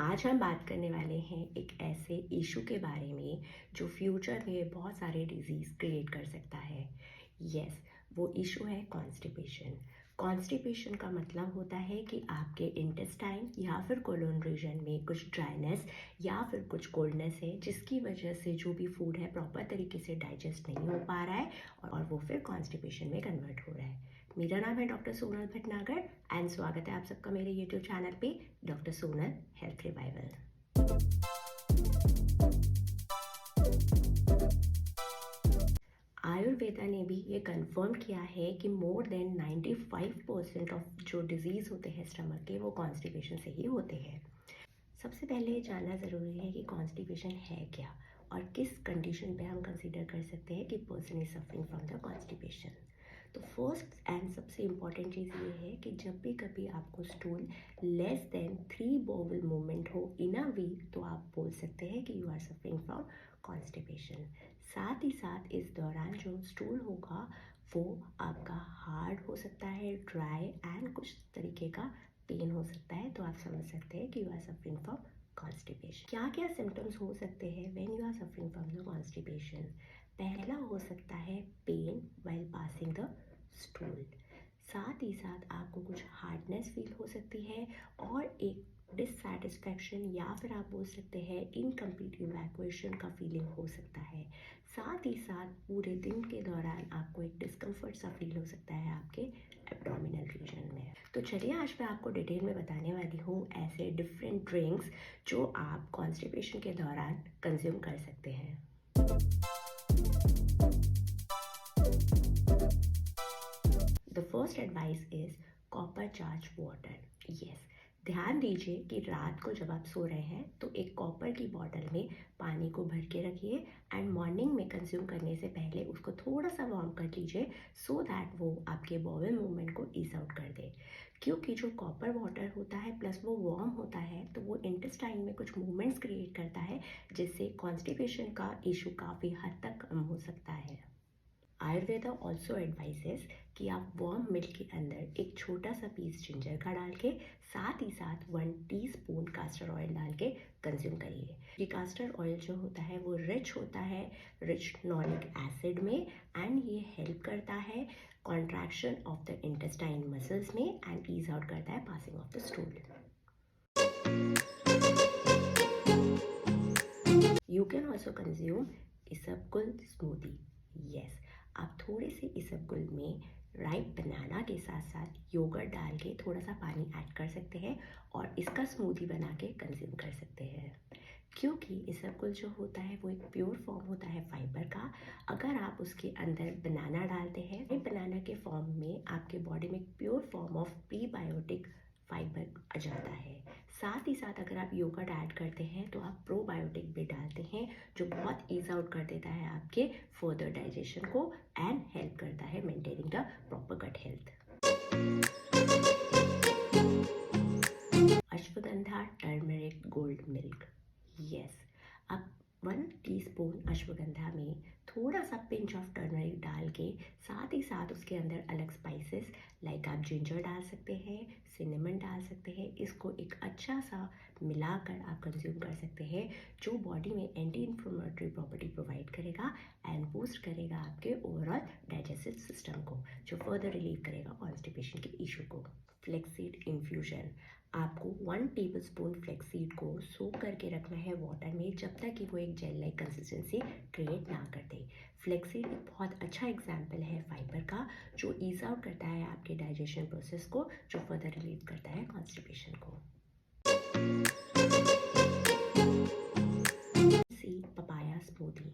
आज हम बात करने वाले हैं एक ऐसे इशू के बारे में जो फ्यूचर में बहुत सारे डिजीज़ क्रिएट कर सकता है। यस, वो इशू है कॉन्स्टिपेशन। कॉन्स्टिपेशन का मतलब होता है कि आपके इंटेस्टाइन या फिर कोलोन रीजन में कुछ ड्राइनेस या फिर कुछ कोल्डनेस है, जिसकी वजह से जो भी फूड है प्रॉपर तरीके से डाइजेस्ट नहीं हो पा रहा है और वो फिर कॉन्स्टिपेशन में कन्वर्ट हो रहा है। मेरा नाम है डॉक्टर सोनल भटनागर एंड स्वागत है आप सबका मेरे यूट्यूब चैनल पे doctor Sonal health revival. Ayurveda ने भी ये कंफर्म किया है कि मोर देन 95% ऑफ जो डिजीज़ होते हैं स्टमक के वो कॉन्स्टिपेशन से ही होते हैं। सबसे पहले ये जानना ज़रूरी है कि कॉन्स्टिपेशन है क्या और किस कंडीशन पे हम कंसीडर कर सकते हैं कि person is suffering from the constipation. तो फर्स्ट एंड सबसे इम्पॉर्टेंट चीज़ ये है कि जब भी कभी आपको stool less than 3 bowel movement हो इन अ वीक तो आप बोल सकते हैं कि you are suffering from constipation. साथ ही साथ इस दौरान जो स्टूल होगा वो आपका हार्ड हो सकता है, ड्राई एंड कुछ तरीके का पेन हो सकता है, तो आप समझ सकते हैं कि you are suffering from constipation. क्या क्या सिम्टम्स हो सकते हैं when you are suffering from the constipation? पहला हो सकता है pain while passing the stool. साथ ही साथ आपको कुछ हार्डनेस फील हो सकती है और एक डिससैटिस्फैक्शन या फिर आप बोल सकते हैं इनकम्प्लीट इवैक्यूएशन का फीलिंग हो सकता है। साथ ही साथ पूरे दिन के दौरान आपको एक डिस्कम्फर्ट सा फील हो सकता है आपके एब्डोमिनल रीजन में। तो चलिए आज मैं आपको डिटेल में बताने वाली हूँ ऐसे डिफरेंट ड्रिंक्स जो आप कॉन्स्टिपेशन के दौरान कंज्यूम कर सकते हैं। The first advice is copper charge water. Yes, ध्यान दीजिए कि रात को जब आप सो रहे हैं तो एक कॉपर की बॉटल में पानी को भर के रखिए एंड मॉर्निंग में कंज्यूम करने से पहले उसको थोड़ा सा वार्म कर लीजिए सो दैट वो आपके बॉवल मूवमेंट को ईज आउट कर दे। क्योंकि जो कॉपर वाटर होता है प्लस वो वार्म होता है तो वो इंटेस्टाइन में कुछ मूवमेंट्स क्रिएट करता है जिससे कॉन्स्टिपेशन का इशू काफ़ी हद तक कम हो सकता है। आयुर्वेदा ऑल्सो एडवाइजेस कि आप वार्म मिल्क के अंदर एक छोटा सा पीस जिंजर का डाल के साथ ही साथ 1 टीस्पून कास्टर ऑयल डाल के कंज्यूम करिए। ये कास्टर ऑयल जो होता है वो रिच होता है रिचनोलिक एसिड में एंड ये हेल्प करता है contraction of the intestine muscles में एंड ईज आउट करता है passing of the stool. You can also consume isabgol smoothie. Yes, आप थोड़े से इसबगुल में राइप बनाना के साथ साथ योगर्ट डाल के थोड़ा सा पानी ऐड कर सकते हैं और इसका स्मूदी बना के कंज्यूम कर सकते हैं। क्योंकि इसबगुल जो होता है वो एक प्योर फॉर्म होता है फाइबर का। अगर आप उसके अंदर बनाना डालते हैं बनाना के फॉर्म में आपके बॉडी में pure form of prebiotic fibre आ जाता है। साथ ही साथ अगर आप योगर्ट ऐड करते हैं तो आप प्रोबायोटिक भी डालते हैं जो बहुत ईज आउट कर देता है आपके फर्दर डाइजेशन को एंड हेल्प करता है maintaining the proper gut health. Ashwagandha turmeric gold milk. Yes, आप 1 टीस्पून अश्वगंधा में थोड़ा सा पिंच ऑफ टर्मरिक डाल के साथ ही साथ उसके अंदर अलग स्पाइसेस लाइक आप जिंजर डाल सकते हैं, सिनेमन डाल सकते हैं। इसको एक अच्छा सा मिलाकर आप कंज्यूम कर सकते हैं जो बॉडी में एंटी इन्फ्लेमेटरी प्रॉपर्टी प्रोवाइड करेगा एंड बूस्ट करेगा आपके ओवरऑल डाइजेस्टिव सिस्टम को, जो फर्दर रिलीव करेगा कॉन्स्टिपेशन के इशू को। Flaxseed infusion. आपको 1 टेबलस्पून फ्लेक्सीड को सोक करके रखना है वाटर में जब तक कि वो एक जेल लाइक कंसिस्टेंसी क्रिएट ना कर दे। फ्लेक्सीड एक बहुत अच्छा एग्जाम्पल है फाइबर का जो ईज आउट करता है आपके डाइजेशन प्रोसेस को, जो फर्दर रिलीव करता है कॉन्स्टिपेशन को। Seed papaya smoothie.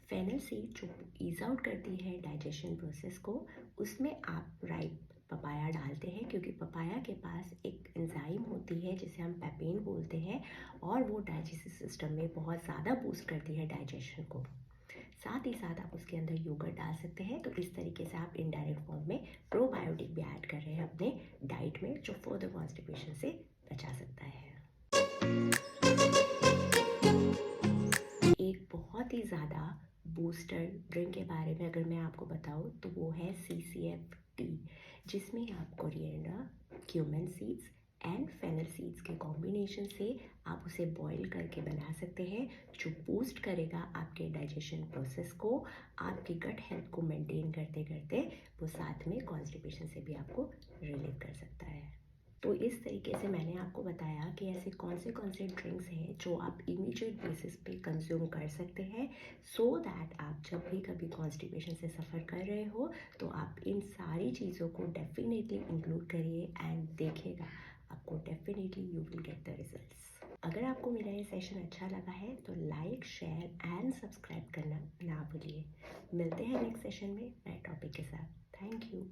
Fennel seed जो ईज आउट करती है डाइजेशन प्रोसेस को, उसमें आप राइप पपाया डालते हैं क्योंकि पपाया के पास एक एंजाइम होती है जिसे हम पेपेन बोलते हैं और वो डाइजेस्टिव सिस्टम में बहुत ज़्यादा बूस्ट करती है डाइजेशन को। साथ ही साथ आप उसके अंदर योगर्ट डाल सकते हैं, तो इस तरीके से आप इनडायरेक्ट फॉर्म में प्रोबायोटिक भी ऐड कर रहे हैं अपने डाइट में जो फर्दर कॉन्स्टिपेशन से बचा सकता है। एक बहुत ही ज़्यादा बूस्टर ड्रिंक के बारे में अगर मैं आपको बताऊँ तो वो है CCF टी, जिसमें आप coriander, cumin seeds and fennel seeds के कॉम्बिनेशन से आप उसे बॉईल करके बना सकते हैं, जो बूस्ट करेगा आपके डाइजेशन प्रोसेस को, आपकी गट हेल्थ को मेंटेन करते करते वो साथ में कॉन्स्टिपेशन से भी आपको रिलीव कर सकता है। तो इस तरीके से मैंने आपको बताया कि ऐसे कौन से ड्रिंक्स हैं जो आप इमीडिएट बेसिस पे कंज्यूम कर सकते हैं, सो दैट आप जब भी कभी कॉन्स्टिपेशन से सफ़र कर रहे हो तो आप इन सारी चीज़ों को डेफिनेटली इंक्लूड करिए एंड देखिएगा आपको definitely you will get the results. अगर आपको मेरा ये सेशन अच्छा लगा है तो लाइक, शेयर एंड सब्सक्राइब करना ना भूलिए। मिलते हैं नेक्स्ट सेशन में नए टॉपिक के साथ। Thank you.